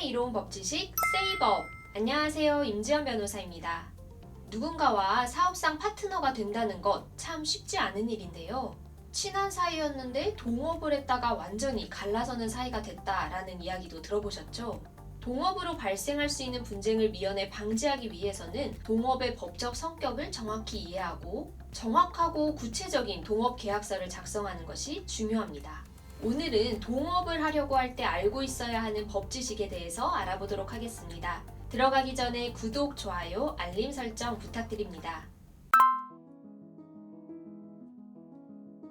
이로운 법지식 세이법. 안녕하세요, 임지연 변호사입니다. 누군가와 사업상 파트너가 된다는 것 참 쉽지 않은 일인데요. 친한 사이였는데 동업을 했다가 완전히 갈라서는 사이가 됐다라는 이야기도 들어보셨죠? 동업으로 발생할 수 있는 분쟁을 미연에 방지하기 위해서는 동업의 법적 성격을 정확히 이해하고 정확하고 구체적인 동업 계약서를 작성하는 것이 중요합니다. 오늘은 동업을 하려고 할 때 알고 있어야 하는 법 지식에 대해서 알아보도록 하겠습니다. 들어가기 전에 구독, 좋아요, 알림 설정 부탁드립니다.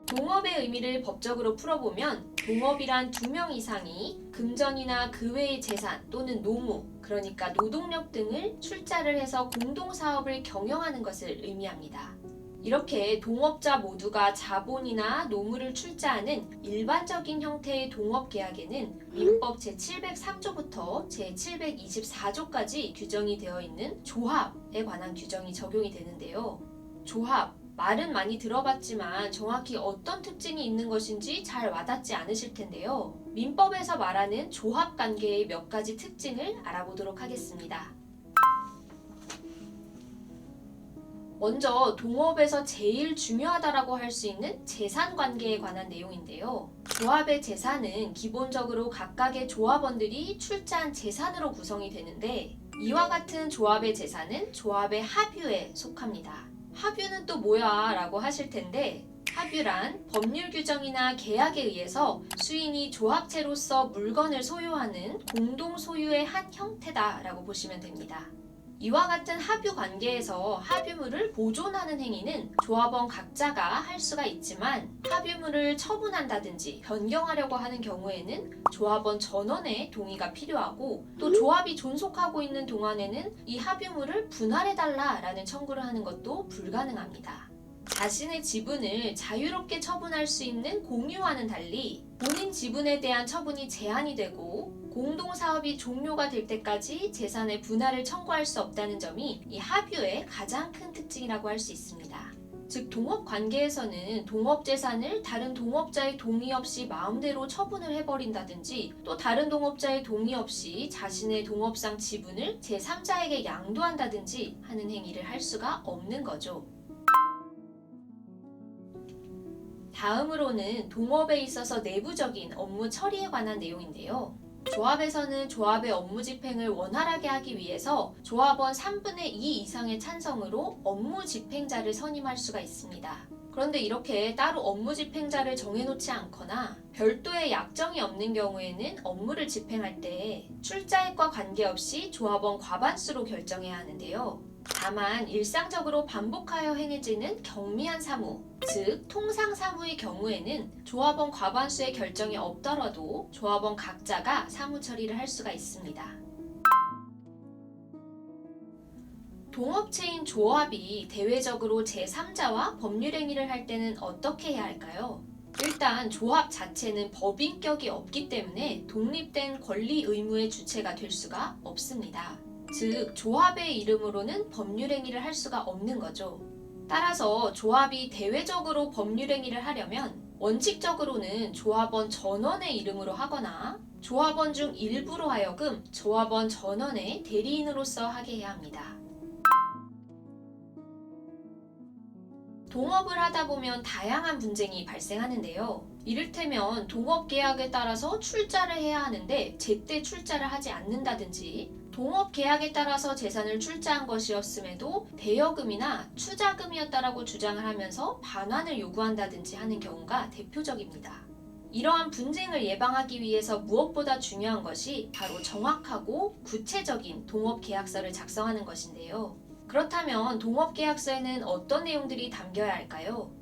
동업의 의미를 법적으로 풀어보면 동업이란 2명 이상이 금전이나 그 외의 재산 또는 노무, 그러니까 노동력 등을 출자를 해서 공동사업을 경영하는 것을 의미합니다. 이렇게 동업자 모두가 자본이나 노무를 출자하는 일반적인 형태의 동업계약에는 민법 제703조부터 제724조까지 규정이 되어 있는 조합에 관한 규정이 적용이 되는데요. 조합, 말은 많이 들어봤지만 정확히 어떤 특징이 있는 것인지 잘 와닿지 않으실 텐데요. 민법에서 말하는 조합관계의 몇 가지 특징을 알아보도록 하겠습니다. 먼저 동업에서 제일 중요하다고 할 수 있는 재산관계에 관한 내용인데요. 조합의 재산은 기본적으로 각각의 조합원들이 출자한 재산으로 구성이 되는데 이와 같은 조합의 재산은 조합의 합유에 속합니다. 합유는 또 뭐야? 라고 하실 텐데 합유란 법률 규정이나 계약에 의해서 수인이 조합체로서 물건을 소유하는 공동 소유의 한 형태다라고 보시면 됩니다. 이와 같은 합유 관계에서 합유물을 보존하는 행위는 조합원 각자가 할 수가 있지만 합유물을 처분한다든지 변경하려고 하는 경우에는 조합원 전원의 동의가 필요하고 또 조합이 존속하고 있는 동안에는 이 합유물을 분할해달라라는 청구를 하는 것도 불가능합니다. 자신의 지분을 자유롭게 처분할 수 있는 공유와는 달리 본인 지분에 대한 처분이 제한이 되고 공동사업이 종료가 될 때까지 재산의 분할을 청구할 수 없다는 점이 이 합유의 가장 큰 특징이라고 할 수 있습니다. 즉 동업관계에서는 동업재산을 다른 동업자의 동의 없이 마음대로 처분을 해버린다든지 또 다른 동업자의 동의 없이 자신의 동업상 지분을 제3자에게 양도한다든지 하는 행위를 할 수가 없는 거죠. 다음으로는 동업에 있어서 내부적인 업무 처리에 관한 내용인데요. 조합에서는 조합의 업무 집행을 원활하게 하기 위해서 조합원 3분의 2 이상의 찬성으로 업무 집행자를 선임할 수가 있습니다. 그런데 이렇게 따로 업무 집행자를 정해놓지 않거나 별도의 약정이 없는 경우에는 업무를 집행할 때 출자액과 관계없이 조합원 과반수로 결정해야 하는데요. 다만 일상적으로 반복하여 행해지는 경미한 사무, 즉 통상 사무의 경우에는 조합원 과반수의 결정이 없더라도 조합원 각자가 사무 처리를 할 수가 있습니다. 동업체인 조합이 대외적으로 제3자와 법률 행위를 할 때는 어떻게 해야 할까요? 일단 조합 자체는 법인격이 없기 때문에 독립된 권리 의무의 주체가 될 수가 없습니다. 즉 조합의 이름으로는 법률 행위를 할 수가 없는 거죠. 따라서 조합이 대외적으로 법률 행위를 하려면 원칙적으로는 조합원 전원의 이름으로 하거나 조합원 중 일부로 하여금 조합원 전원의 대리인으로서 하게 해야 합니다. 동업을 하다 보면 다양한 분쟁이 발생하는데요. 이를테면 동업계약에 따라서 출자를 해야 하는데 제때 출자를 하지 않는다든지 동업계약에 따라서 재산을 출자한 것이었음에도 대여금이나 추자금이었다라고 주장을 하면서 반환을 요구한다든지 하는 경우가 대표적입니다. 이러한 분쟁을 예방하기 위해서 무엇보다 중요한 것이 바로 정확하고 구체적인 동업계약서를 작성하는 것인데요. 그렇다면 동업계약서에는 어떤 내용들이 담겨야 할까요?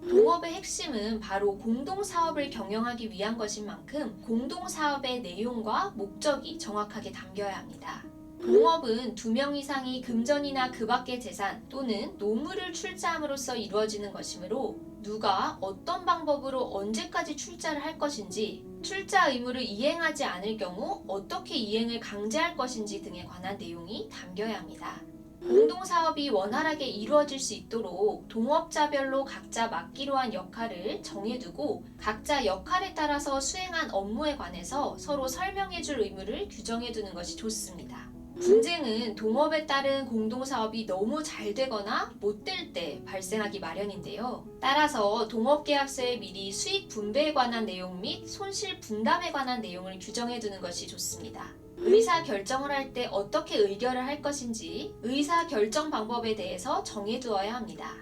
동업의 핵심은 바로 공동사업을 경영하기 위한 것인 만큼 공동사업의 내용과 목적이 정확하게 담겨야 합니다. 동업은 2명 이상이 금전이나 그 밖의 재산 또는 노무를 출자함으로써 이루어지는 것이므로 누가 어떤 방법으로 언제까지 출자를 할 것인지, 출자 의무를 이행하지 않을 경우 어떻게 이행을 강제할 것인지 등에 관한 내용이 담겨야 합니다. 공동사업이 원활하게 이루어질 수 있도록 동업자별로 각자 맡기로 한 역할을 정해두고 각자 역할에 따라서 수행한 업무에 관해서 서로 설명해줄 의무를 규정해두는 것이 좋습니다. 분쟁은 동업에 따른 공동사업이 너무 잘 되거나 못 될 때 발생하기 마련인데요. 따라서 동업계약서에 미리 수익 분배에 관한 내용 및 손실 분담에 관한 내용을 규정해두는 것이 좋습니다. 의사 결정을 할 때 어떻게 의결을 할 것인지 의사 결정 방법에 대해서 정해두어야 합니다.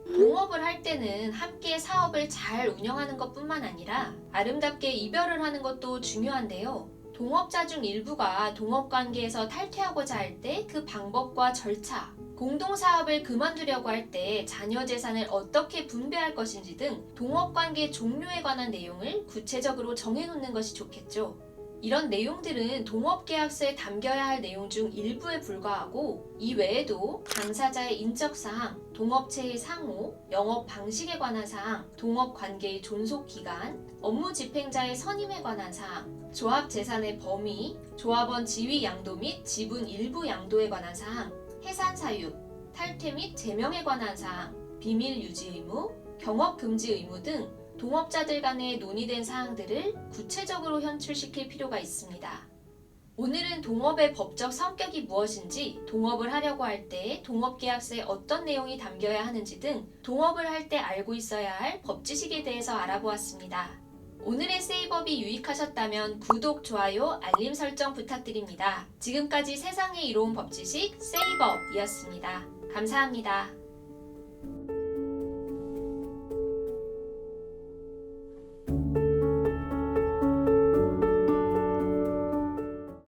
동업을 할 때는 함께 사업을 잘 운영하는 것뿐만 아니라 아름답게 이별을 하는 것도 중요한데요. 동업자 중 일부가 동업관계에서 탈퇴하고자 할 때 그 방법과 절차, 공동사업을 그만두려고 할 때 자녀 재산을 어떻게 분배할 것인지 등 동업관계 종료에 관한 내용을 구체적으로 정해놓는 것이 좋겠죠. 이런 내용들은 동업계약서에 담겨야 할 내용 중 일부에 불과하고 이 외에도 당사자의 인적사항, 동업체의 상호, 영업 방식에 관한 사항, 동업관계의 존속기간, 업무 집행자의 선임에 관한 사항, 조합 재산의 범위, 조합원 지위 양도 및 지분 일부 양도에 관한 사항, 해산 사유, 탈퇴 및 제명에 관한 사항, 비밀 유지 의무, 경업 금지 의무 등 동업자들 간에 논의된 사항들을 구체적으로 현출시킬 필요가 있습니다. 오늘은 동업의 법적 성격이 무엇인지, 동업을 하려고 할 때 동업계약서에 어떤 내용이 담겨야 하는지 등 동업을 할 때 알고 있어야 할 법 지식에 대해서 알아보았습니다. 오늘의 세이법이 유익하셨다면 구독, 좋아요, 알림 설정 부탁드립니다. 지금까지 세상에 이로운 법 지식 세이법이었습니다. 감사합니다.